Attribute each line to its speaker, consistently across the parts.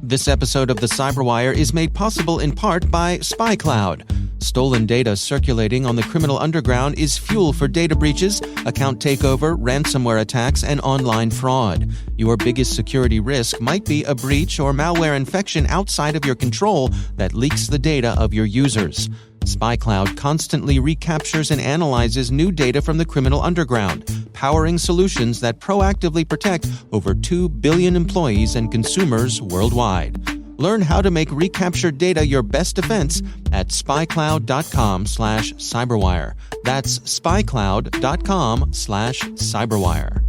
Speaker 1: This episode of the CyberWire is made possible in part by SpyCloud. Stolen data circulating on the criminal underground is fuel for data breaches, account takeover, ransomware attacks, and online fraud. Your biggest security risk might be a breach or malware infection outside of your control that leaks the data of your users. SpyCloud constantly recaptures and analyzes new data from the criminal underground, powering solutions that proactively protect over 2 billion employees and consumers worldwide. Learn how to make recaptured data your best defense at spycloud.com/cyberwire. That's spycloud.com/cyberwire.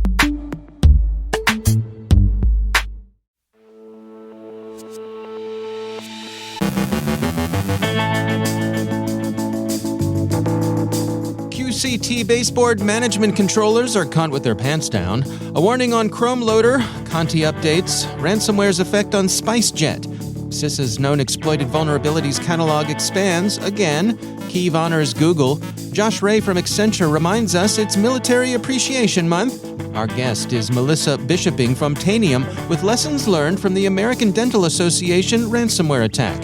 Speaker 1: QCT Baseboard Management Controllers are caught with their pants down. A warning on ChromeLoader, Conti updates, ransomware's effect on SpiceJet. CISA's known exploited vulnerabilities catalog expands again. Kyiv honors Google. Josh Ray from Accenture reminds us it's Military Appreciation Month. Our guest is Melissa Bischoping from Tanium with lessons learned from the American Dental Association ransomware attack.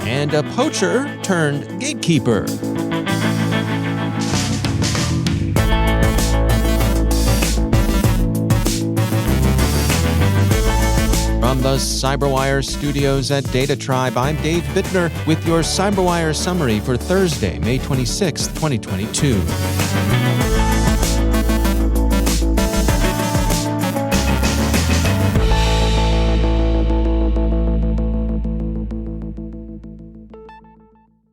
Speaker 1: And a poacher turned gatekeeper. From the CyberWire studios at Data Tribe, I'm Dave Bittner with your CyberWire summary for Thursday, May 26, 2022.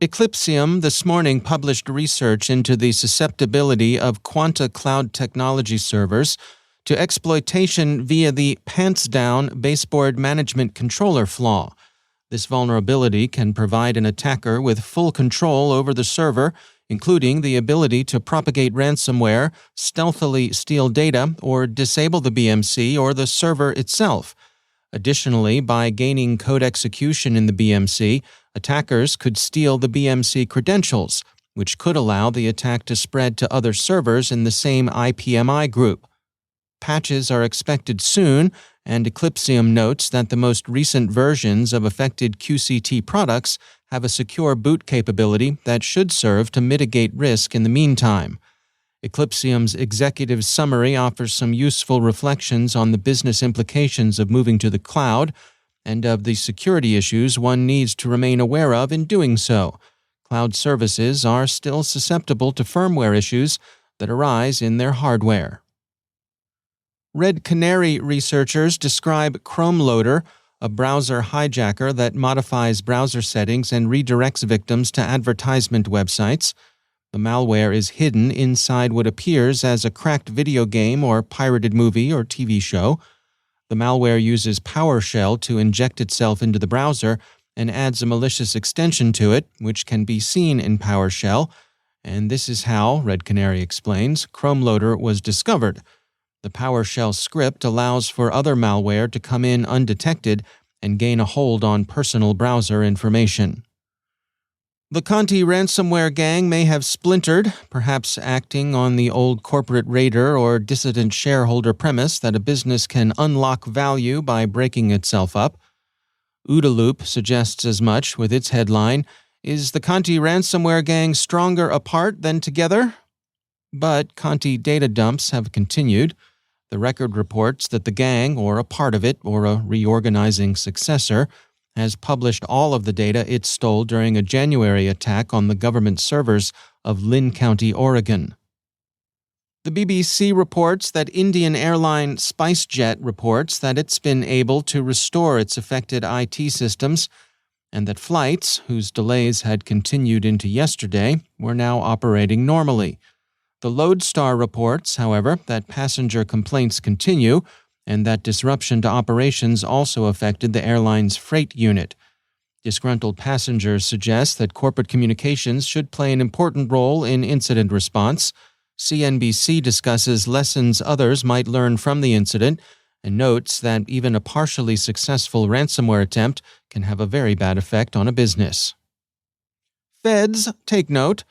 Speaker 1: Eclipsium this morning published research into the susceptibility of Quanta cloud technology servers to exploitation via the Pantsdown Baseboard Management Controller flaw. This vulnerability can provide an attacker with full control over the server, including the ability to propagate ransomware, stealthily steal data, or disable the BMC or the server itself. Additionally, by gaining code execution in the BMC, attackers could steal the BMC credentials, which could allow the attack to spread to other servers in the same IPMI group. Patches are expected soon, and Eclipsium notes that the most recent versions of affected QCT products have a secure boot capability that should serve to mitigate risk in the meantime. Eclipsium's executive summary offers some useful reflections on the business implications of moving to the cloud and of the security issues one needs to remain aware of in doing so. Cloud services are still susceptible to firmware issues that arise in their hardware. Red Canary researchers describe ChromeLoader, a browser hijacker that modifies browser settings and redirects victims to advertisement websites. The malware is hidden inside what appears as a cracked video game or pirated movie or TV show. The malware uses PowerShell to inject itself into the browser and adds a malicious extension to it, which can be seen in PowerShell. And this is how, Red Canary explains, ChromeLoader was discovered. The PowerShell script allows for other malware to come in undetected and gain a hold on personal browser information. The Conti ransomware gang may have splintered, perhaps acting on the old corporate raider or dissident shareholder premise that a business can unlock value by breaking itself up. OODA Loop suggests as much with its headline, "Is the Conti ransomware gang stronger apart than together?" But Conti data dumps have continued. The record reports that the gang, or a part of it, or a reorganizing successor, has published all of the data it stole during a January attack on the government servers of Lynn County, Oregon. The BBC reports that Indian airline SpiceJet reports that it's been able to restore its affected IT systems and that flights, whose delays had continued into yesterday, were now operating normally. The Lodestar reports, however, that passenger complaints continue and that disruption to operations also affected the airline's freight unit. Disgruntled passengers suggest that corporate communications should play an important role in incident response. CNBC discusses lessons others might learn from the incident and notes that even a partially successful ransomware attempt can have a very bad effect on a business. Feds, take note.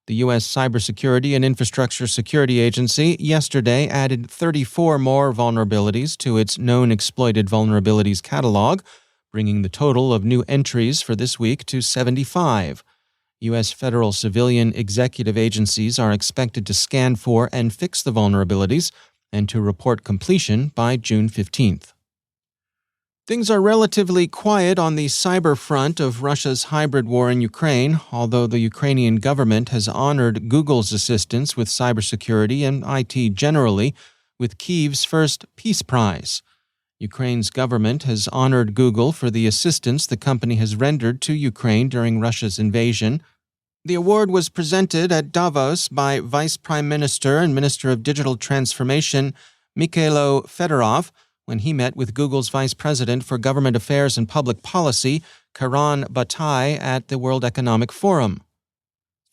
Speaker 1: The U.S. Cybersecurity and Infrastructure Security Agency yesterday added 34 more vulnerabilities to its known exploited vulnerabilities catalog, bringing the total of new entries for this week to 75. U.S. federal civilian executive agencies are expected to scan for and fix the vulnerabilities and to report completion by June 15th. Things are relatively quiet on the cyber front of Russia's hybrid war in Ukraine, although the Ukrainian government has honored Google's assistance with cybersecurity and IT generally with Kyiv's first Peace Prize. Ukraine's government has honored Google for the assistance the company has rendered to Ukraine during Russia's invasion. The award was presented at Davos by Vice Prime Minister and Minister of Digital Transformation Mikhailo Fedorov when he met with Google's Vice President for Government Affairs and Public Policy, Karan Batai, at the World Economic Forum.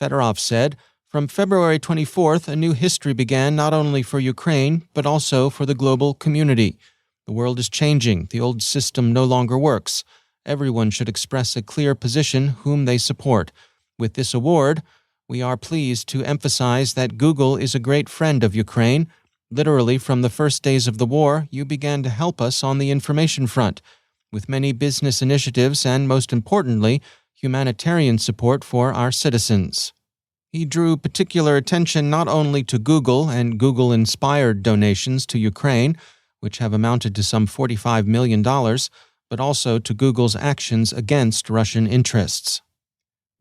Speaker 1: Fedorov said, "From February 24th, a new history began not only for Ukraine, but also for the global community. The world is changing. The old system no longer works. Everyone should express a clear position whom they support. With this award, we are pleased to emphasize that Google is a great friend of Ukraine. Literally, from the first days of the war, you began to help us on the information front, with many business initiatives and, most importantly, humanitarian support for our citizens." He drew particular attention not only to Google and Google-inspired donations to Ukraine, which have amounted to some $45 million, but also to Google's actions against Russian interests.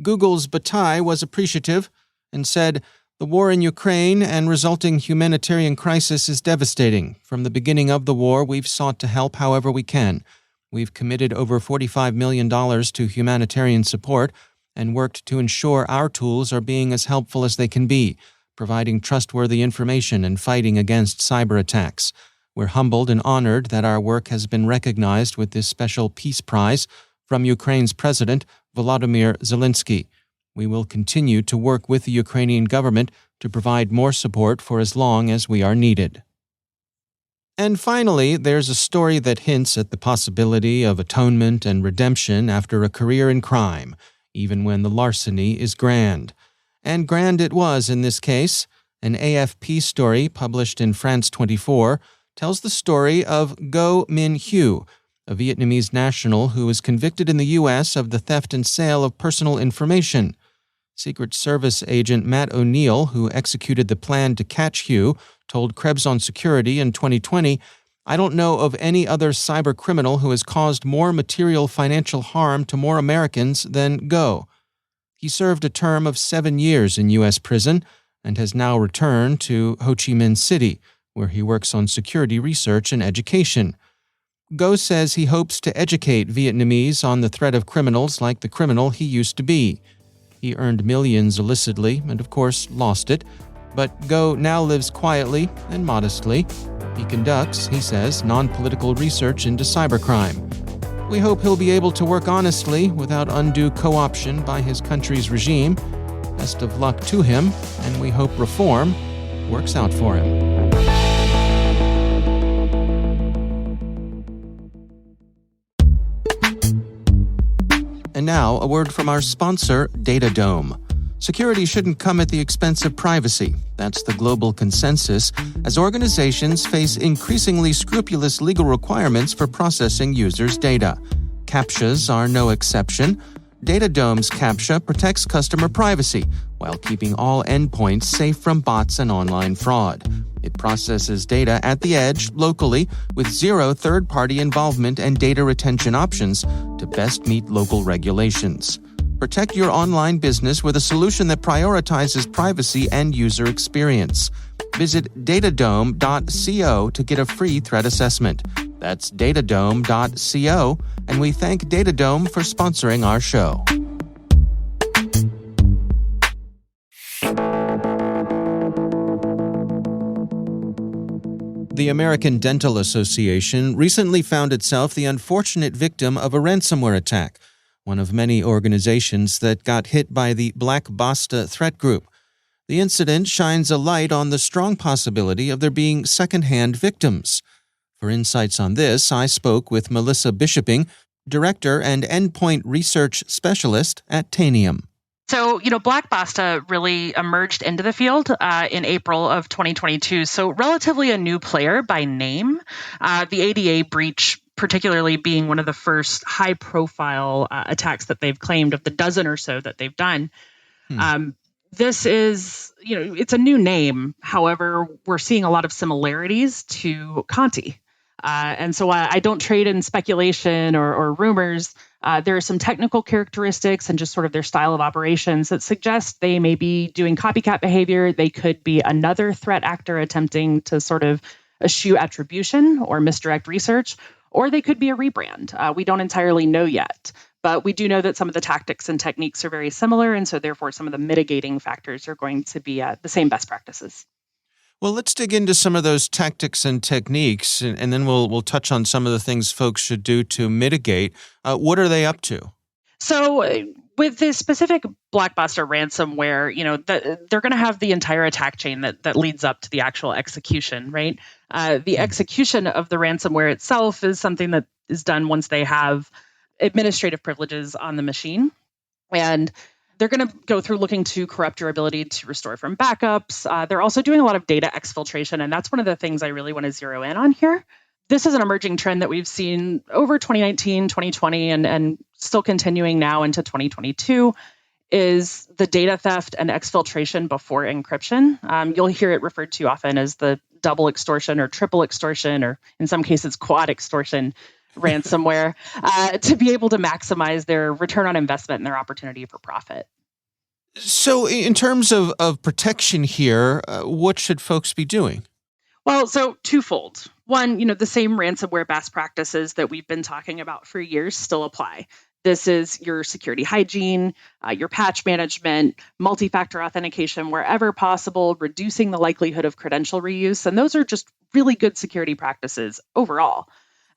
Speaker 1: Google's Batai was appreciative and said, "The war in Ukraine and resulting humanitarian crisis is devastating. From the beginning of the war, we've sought to help however we can. We've committed over $45 million to humanitarian support and worked to ensure our tools are being as helpful as they can be, providing trustworthy information and fighting against cyber attacks. We're humbled and honored that our work has been recognized with this special Peace Prize from Ukraine's President, Volodymyr Zelensky. We will continue to work with the Ukrainian government to provide more support for as long as we are needed." And finally, there's a story that hints at the possibility of atonement and redemption after a career in crime, even when the larceny is grand. And grand it was in this case. An AFP story published in France 24 tells the story of Go Min Hugh, a Vietnamese national who was convicted in the U.S. of the theft and sale of personal information. Secret Service agent Matt O'Neill, who executed the plan to catch Hugh, told Krebs on Security in 2020, "I don't know of any other cyber criminal who has caused more material financial harm to more Americans than Go." He served a term of 7 years in U.S. prison and has now returned to Ho Chi Minh City, where he works on security research and education. Go says he hopes to educate Vietnamese on the threat of criminals like the criminal he used to be. He earned millions illicitly and, of course, lost it. But Go now lives quietly and modestly. He conducts, he says, non-political research into cybercrime. We hope he'll be able to work honestly without undue co-option by his country's regime. Best of luck to him, and we hope reform works out for him. And now, a word from our sponsor, Datadome. Security shouldn't come at the expense of privacy. That's the global consensus, as organizations face increasingly scrupulous legal requirements for processing users' data. CAPTCHAs are no exception. Datadome's CAPTCHA protects customer privacy while keeping all endpoints safe from bots and online fraud. It processes data at the edge, locally, with zero third-party involvement and data retention options to best meet local regulations. Protect your online business with a solution that prioritizes privacy and user experience. Visit datadome.co to get a free threat assessment. That's datadome.co, and we thank Datadome for sponsoring our show. The American Dental Association recently found itself the unfortunate victim of a ransomware attack, one of many organizations that got hit by the Black Basta threat group. The incident shines a light on the strong possibility of there being second-hand victims. For insights on this, I spoke with Melissa Bischoping, Director and Endpoint Research Specialist at Tanium.
Speaker 2: So, Black Basta really emerged into the field in April of 2022. So relatively a new player by name. The ADA breach particularly being one of the first high-profile attacks that they've claimed of the dozen or so that they've done. This is, it's a new name. However, we're seeing a lot of similarities to Conti. And so I don't trade in speculation or rumors. There are some technical characteristics and just sort of their style of operations that suggest they may be doing copycat behavior. They could be another threat actor attempting to sort of eschew attribution or misdirect research, or they could be a rebrand. We don't entirely know yet. But we do know that some of the tactics and techniques are very similar, and so therefore some of the mitigating factors are going to be the same best practices.
Speaker 1: Well, let's dig into some of those tactics and techniques, and then we'll touch on some of the things folks should do to mitigate. What are they up to?
Speaker 2: So with this specific blockbuster ransomware, they're going to have the entire attack chain that leads up to the actual execution, right? The execution of the ransomware itself is something that is done once they have administrative privileges on the machine. And they're going to go through looking to corrupt your ability to restore from backups. They're also doing a lot of data exfiltration. And that's one of the things I really want to zero in on here. This is an emerging trend that we've seen over 2019, 2020, and still continuing now into 2022, is the data theft and exfiltration before encryption. You'll hear it referred to often as the double extortion or triple extortion, or in some cases, quad extortion ransomware, to be able to maximize their return on investment and their opportunity for profit.
Speaker 1: So in terms of protection here, what should folks be doing?
Speaker 2: Well, so twofold. One, the same ransomware best practices that we've been talking about for years still apply. This is your security hygiene, your patch management, multi-factor authentication wherever possible, reducing the likelihood of credential reuse. And those are just really good security practices overall.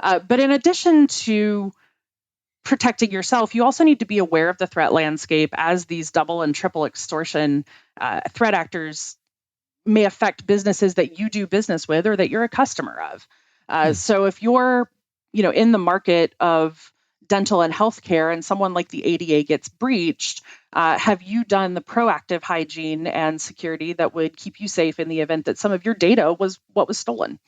Speaker 2: But in addition to protecting yourself, you also need to be aware of the threat landscape as these double and triple extortion threat actors may affect businesses that you do business with or that you're a customer of. So if you're, in the market of dental and healthcare and someone like the ADA gets breached, have you done the proactive hygiene and security that would keep you safe in the event that some of your data was what was stolen?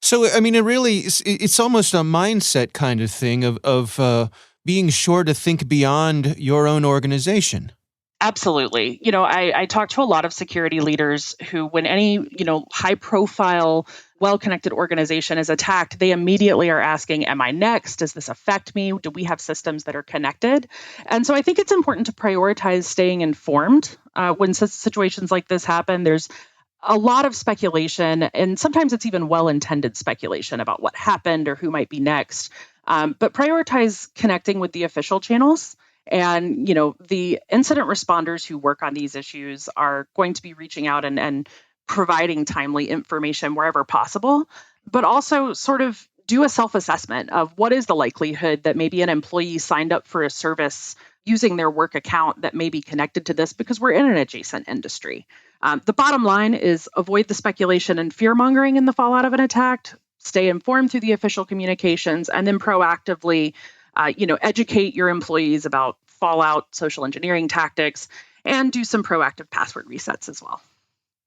Speaker 1: So, I mean, it's almost a mindset kind of thing of being sure to think beyond your own organization.
Speaker 2: Absolutely. I talk to a lot of security leaders who, when any, high profile, well-connected organization is attacked, they immediately are asking, am I next? Does this affect me? Do we have systems that are connected? And so I think it's important to prioritize staying informed when situations like this happen. There's a lot of speculation, and sometimes it's even well-intended speculation about what happened or who might be next. But prioritize connecting with the official channels. And, the incident responders who work on these issues are going to be reaching out and providing timely information wherever possible, but also sort of do a self-assessment of what is the likelihood that maybe an employee signed up for a service using their work account that may be connected to this, because we're in an adjacent industry. The bottom line is avoid the speculation and fear-mongering in the fallout of an attack, stay informed through the official communications, and then proactively educate your employees about fallout, social engineering tactics, and do some proactive password resets as well.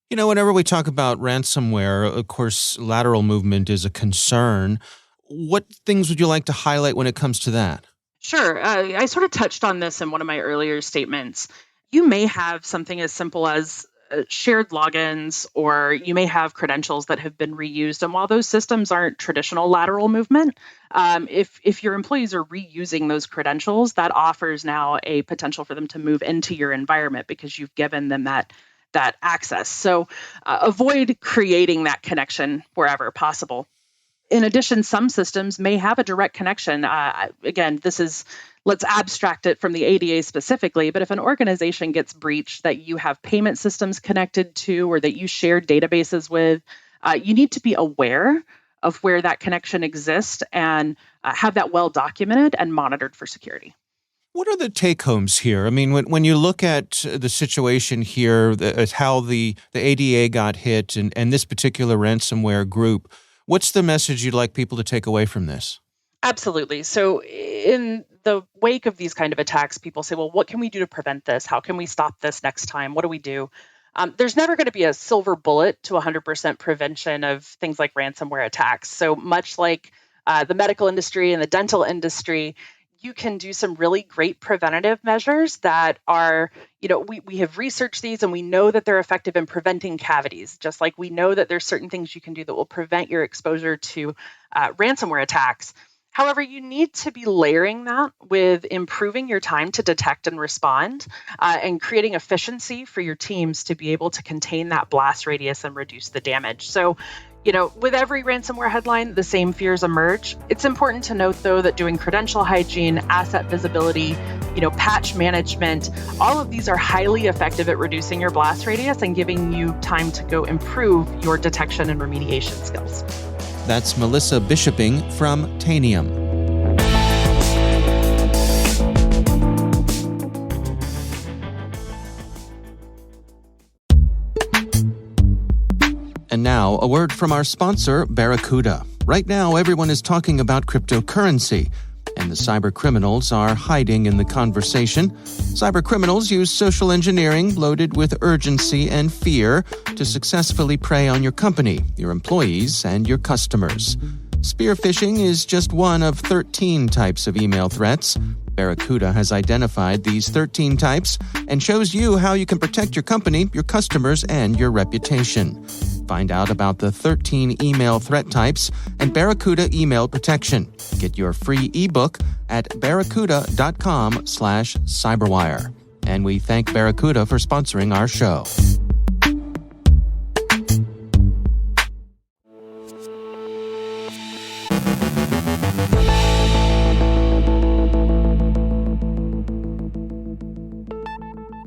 Speaker 1: Whenever we talk about ransomware, of course, lateral movement is a concern. What things would you like to highlight when it comes to that?
Speaker 2: Sure. I sort of touched on this in one of my earlier statements. You may have something as simple as shared logins, or you may have credentials that have been reused. And while those systems aren't traditional lateral movement, if your employees are reusing those credentials, that offers now a potential for them to move into your environment because you've given them that access. So avoid creating that connection wherever possible. In addition, some systems may have a direct connection. Again, let's abstract it from the ADA specifically, but if an organization gets breached that you have payment systems connected to or that you share databases with, you need to be aware of where that connection exists and have that well documented and monitored for security.
Speaker 1: What are the take-homes here? I mean, when you look at the situation here, at how the ADA got hit and this particular ransomware group, what's the message you'd like people to take away from this?
Speaker 2: Absolutely. So in the wake of these kind of attacks, people say, well, what can we do to prevent this? How can we stop this next time? What do we do? There's never going to be a silver bullet to 100% prevention of things like ransomware attacks. So much like the medical industry and the dental industry, you can do some really great preventative measures that are, we have researched these and we know that they're effective in preventing cavities, just like we know that there's certain things you can do that will prevent your exposure to ransomware attacks. However, you need to be layering that with improving your time to detect and respond and creating efficiency for your teams to be able to contain that blast radius and reduce the damage. So, with every ransomware headline, the same fears emerge. It's important to note, though, that doing credential hygiene, asset visibility, patch management, all of these are highly effective at reducing your blast radius and giving you time to go improve your detection and remediation skills.
Speaker 1: That's Melissa Bischoping from Tanium. And now, a word from our sponsor, Barracuda. Right now, everyone is talking about cryptocurrency, and the cyber criminals are hiding in the conversation. Cyber criminals use social engineering loaded with urgency and fear to successfully prey on your company, your employees, and your customers. Spear phishing is just one of 13 types of email threats. Barracuda has identified these 13 types and shows you how you can protect your company, your customers, and your reputation. Find out about the 13 email threat types and Barracuda email protection. Get your free ebook at barracuda.com/cyberwire. And we thank Barracuda for sponsoring our show.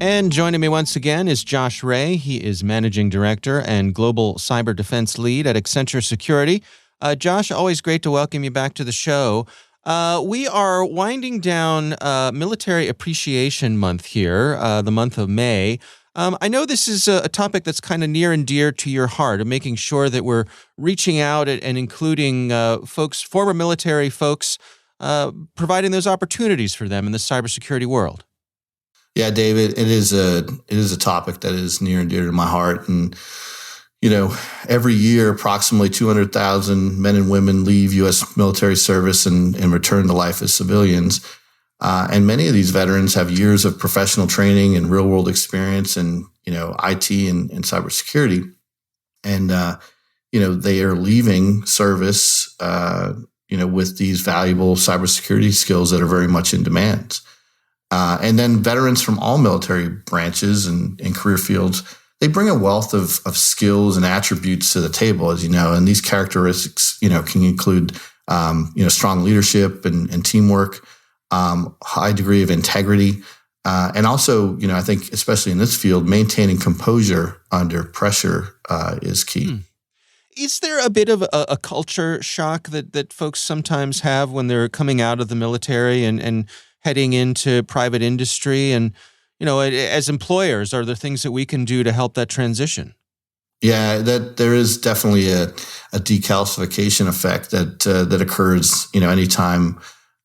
Speaker 1: And joining me once again is Josh Ray. He is Managing Director and Global Cyber Defense Lead at Accenture Security. Josh, always great to welcome you back to the show. We are winding down Military Appreciation Month here, the month of May. I know this is a topic that's kind of near and dear to your heart, of making sure that we're reaching out and including folks, former military folks, providing those opportunities for them in the cybersecurity world.
Speaker 3: Yeah, David, it is a topic that is near and dear to my heart. And, every year, approximately 200,000 men and women leave U.S. military service and return to life as civilians. And many of these veterans have years of professional training and real world experience in, IT and cybersecurity. And, they are leaving service, with these valuable cybersecurity skills that are very much in demand. And then veterans from all military branches and career fields, they bring a wealth of skills and attributes to the table, as you know, and these characteristics, can include, strong leadership and teamwork, high degree of integrity, and also, I think, especially in this field, maintaining composure under pressure is key.
Speaker 1: Is there a bit of a culture shock that folks sometimes have when they're coming out of the military and heading into private industry? And, as employers, are there things that we can do to help that transition?
Speaker 3: Yeah, that there is definitely a decalcification effect that occurs, anytime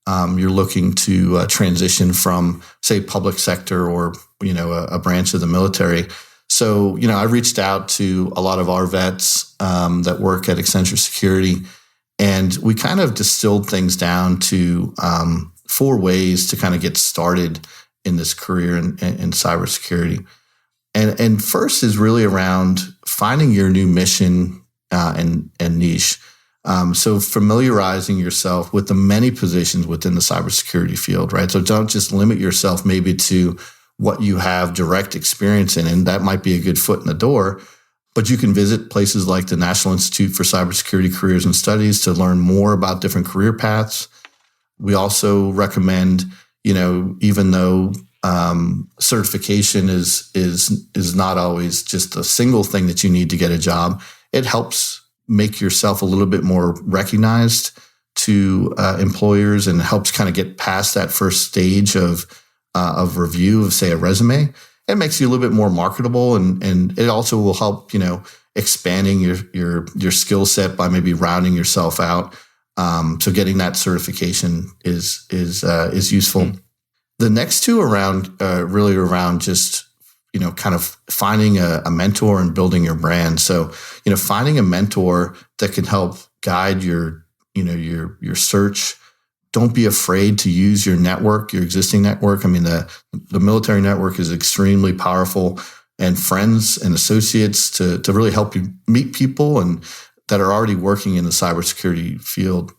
Speaker 3: you're looking to transition from, say, public sector or, a branch of the military. So, I reached out to a lot of our vets that work at Accenture Security, and we kind of distilled things down to 4 ways to kind of get started in this career in cybersecurity. And first is really around finding your new mission and niche. So familiarizing yourself with the many positions within the cybersecurity field, right? So don't just limit yourself maybe to what you have direct experience in, and that might be a good foot in the door. But you can visit places like the National Institute for Cybersecurity Careers and Studies to learn more about different career paths. We also recommend, even though certification is not always just a single thing that you need to get a job, it helps make yourself a little bit more recognized to employers and helps kind of get past that first stage of review of, say, a resume. It makes you a little bit more marketable, and it also will help, expanding your skill set by maybe rounding yourself out. So getting that certification is useful. Mm-hmm. The next 2 really around just, kind of finding a mentor and building your brand. So, finding a mentor that can help guide your your search. Don't be afraid to use your network, your existing network. I mean, the military network is extremely powerful, and friends and associates to really help you meet people and that are already working in the cybersecurity field.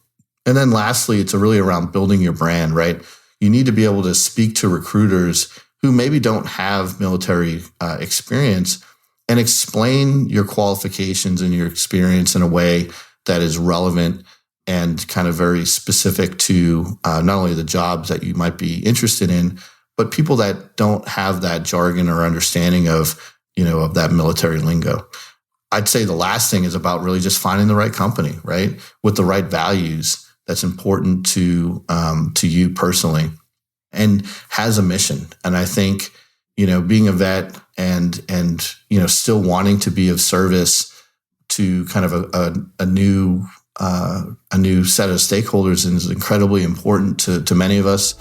Speaker 3: And then lastly, it's really around building your brand, right? You need to be able to speak to recruiters who maybe don't have military experience and explain your qualifications and your experience in a way that is relevant and kind of very specific to not only the jobs that you might be interested in, but people that don't have that jargon or understanding of that military lingo. I'd say the last thing is about really just finding the right company, right? With the right values that's important to you personally and has a mission. And I think, being a vet and still wanting to be of service to kind of a new set of stakeholders is incredibly important to many of us.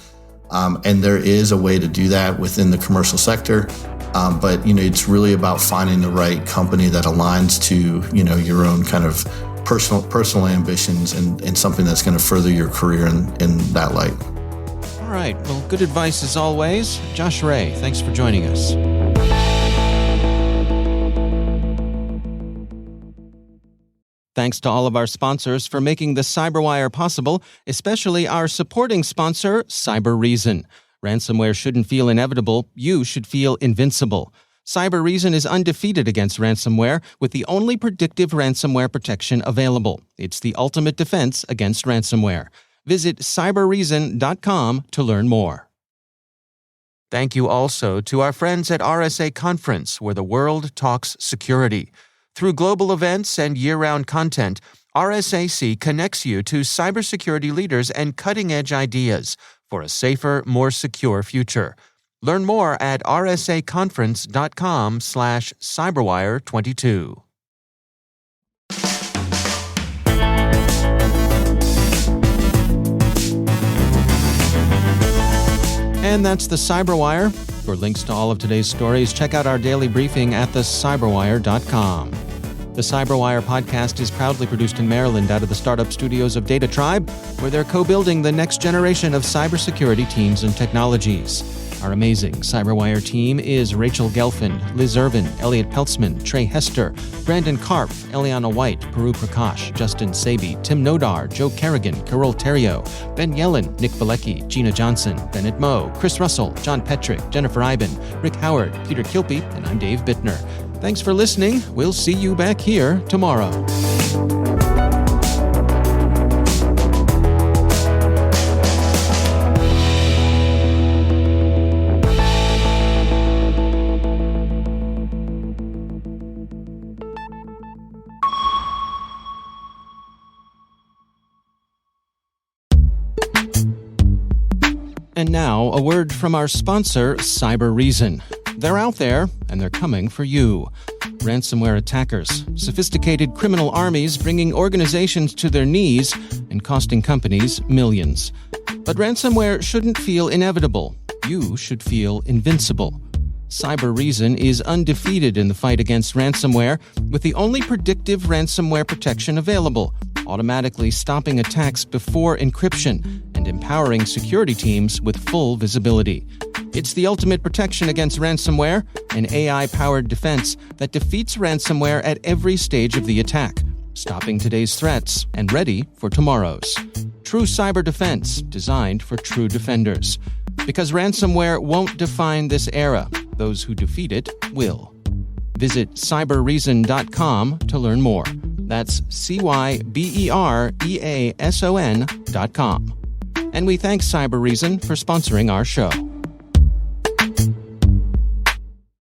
Speaker 3: And there is a way to do that within the commercial sector. But it's really about finding the right company that aligns to, your own kind of personal ambitions and something that's going to further your career in that light.
Speaker 1: All right. Well, good advice as always. Josh Ray, thanks for joining us. Thanks to all of our sponsors for making the CyberWire possible, especially our supporting sponsor, CyberReason. Ransomware shouldn't feel inevitable. You should feel invincible. CyberReason is undefeated against ransomware with the only predictive ransomware protection available. It's the ultimate defense against ransomware. Visit cyberreason.com to learn more. Thank you also to our friends at RSA Conference, where the world talks security. Through global events and year-round content, RSAC connects you to cybersecurity leaders and cutting-edge ideas for a safer, more secure future. Learn more at rsaconference.com/cyberwire22. And that's the CyberWire. For links to all of today's stories, check out our daily briefing at thecyberwire.com. The CyberWire podcast is proudly produced in Maryland out of the startup studios of Data Tribe, where they're co-building the next generation of cybersecurity teams and technologies. Our amazing CyberWire team is Rachel Gelfand, Liz Irvin, Elliot Peltzman, Trey Hester, Brandon Karpf, Eliana White, Puru Prakash, Justin Sabi, Tim Nodar, Joe Kerrigan, Carol Terrio, Ben Yellen, Nick Valecki, Gina Johnson, Bennett Moe, Chris Russell, John Petrick, Jennifer Iben, Rick Howard, Peter Kilpie, and I'm Dave Bittner. Thanks for listening. We'll see you back here tomorrow. And now, a word from our sponsor, CyberReason. They're out there, and they're coming for you. Ransomware attackers, sophisticated criminal armies bringing organizations to their knees and costing companies millions. But ransomware shouldn't feel inevitable. You should feel invincible. CyberReason is undefeated in the fight against ransomware with the only predictive ransomware protection available, automatically stopping attacks before encryption and empowering security teams with full visibility. It's the ultimate protection against ransomware, an AI-powered defense that defeats ransomware at every stage of the attack, stopping today's threats and ready for tomorrow's. True cyber defense designed for true defenders. Because ransomware won't define this era, those who defeat it will. Visit cyberreason.com to learn more. That's CYBEREASON.com. And we thank CyberReason for sponsoring our show.